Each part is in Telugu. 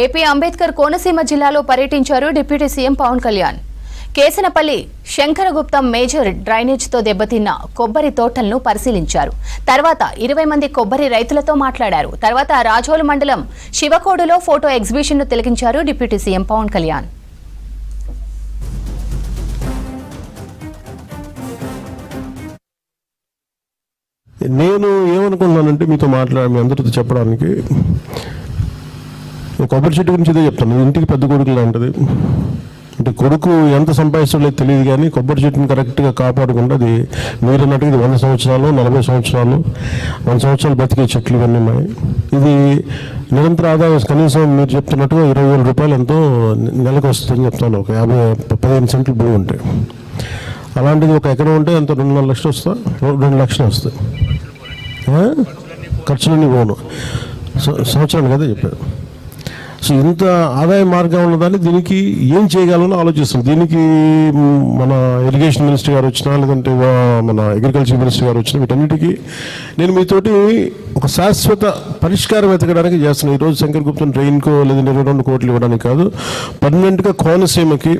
ఏపీ అంబేద్కర్ కోనసీమ జిల్లాలో పర్యటించారు deputy CM Pawan Kalyan. Kesanapalli Shankaraguptam major డ్రైనేజ్తో దెబ్బతిన్న కొబ్బరి తోటలను పరిశీలించారు. తర్వాత 20 మంది కొబ్బరి రైతులతో మాట్లాడారు. తర్వాత రాజోలు మండలం శివకోడులో ఫోటో ఎగ్జిబిషన్ను తిలకించారు డిప్యూటీ సీఎం పవన్ కళ్యాణ్. నేను ఏమనుకున్నానంటే మీతో మీ అందరితో చెప్పడానికి కొబ్బరి చెట్టు గురించి ఇదే చెప్తాను. ఇంటికి పెద్ద కొడుకు లాంటిది. అంటే కొడుకు ఎంత సంపాదిస్తాడో తెలియదు, కానీ కొబ్బరి చెట్టుని కరెక్ట్గా కాపాడుకుంటే అది మీరు అన్నట్టుగా ఇది 100 సంవత్సరాలు 40 సంవత్సరాలు 100 సంవత్సరాలు బతికే చెట్లు ఇవన్నీ ఉన్నాయి. ఇది నిరంతర ఆదాయం కనీసం మీరు చెప్తున్నట్టుగా 20,000 రూపాయలు ఎంతో నెలకు వస్తుందని చెప్తాను. ఒక 15 సెంట్లు భూమి ఉంటాయి. అలాంటిది ఒక ఎకరం ఉంటే ఎంత 2-4 లక్షలు వస్తా, 2 లక్షలు వస్తాయి. ఖర్చులన్నీ పోను సంవత్సరానికి కదా చెప్పారు. సో ఇంత ఆదాయ మార్గం ఉన్నదాన్ని దీనికి ఏం చేయగలనో ఆలోచిస్తాం. దీనికి మన ఇరిగేషన్ మినిస్టర్ గారు వచ్చినా, లేదంటే మన అగ్రికల్చర్ మినిస్టర్ గారు వచ్చినా, వీటన్నిటికీ నేను మీతోటి ఒక శాశ్వత పరిష్కారం వెతకడానికి చేస్తున్నాను. ఈరోజు శంకరగుప్తం ట్రైన్కో లేదంటే 22 కోట్లు ఇవ్వడానికి కాదు, పర్మనెంట్గా కోనసీమకి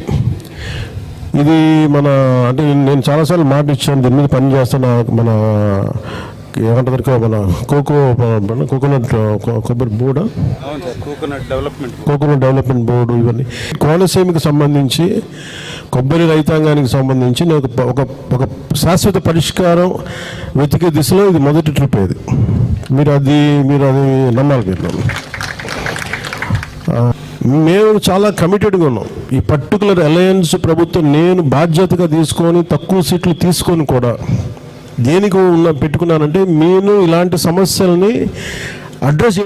ఇది మన అంటే నేను చాలాసార్లు మాట ఇచ్చాను, దీని మీద పని చేస్తాను. మన ఏమంటారు, మన కోకోనట్ కొబ్బరి బోర్డు, కోకోనట్ డెవలప్మెంట్ బోర్డు, ఇవన్నీ కోనసీమకి సంబంధించి కొబ్బరి రైతాంగానికి సంబంధించి నేను ఒక శాశ్వత పరిష్కారం వెతికే దిశలో ఇది మొదటి ట్రిప్. ఇది మీరు అది నమ్మాలి. మేము చాలా కమిటెడ్గా ఉన్నాం. ఈ పర్టికులర్ అలయన్స్ ప్రభుత్వం నేను బాధ్యతగా తీసుకొని తక్కువ సీట్లు తీసుకొని కూడా దేనికి పెట్టుకున్నానంటే నేను ఇలాంటి సమస్యల్ని అడ్రస్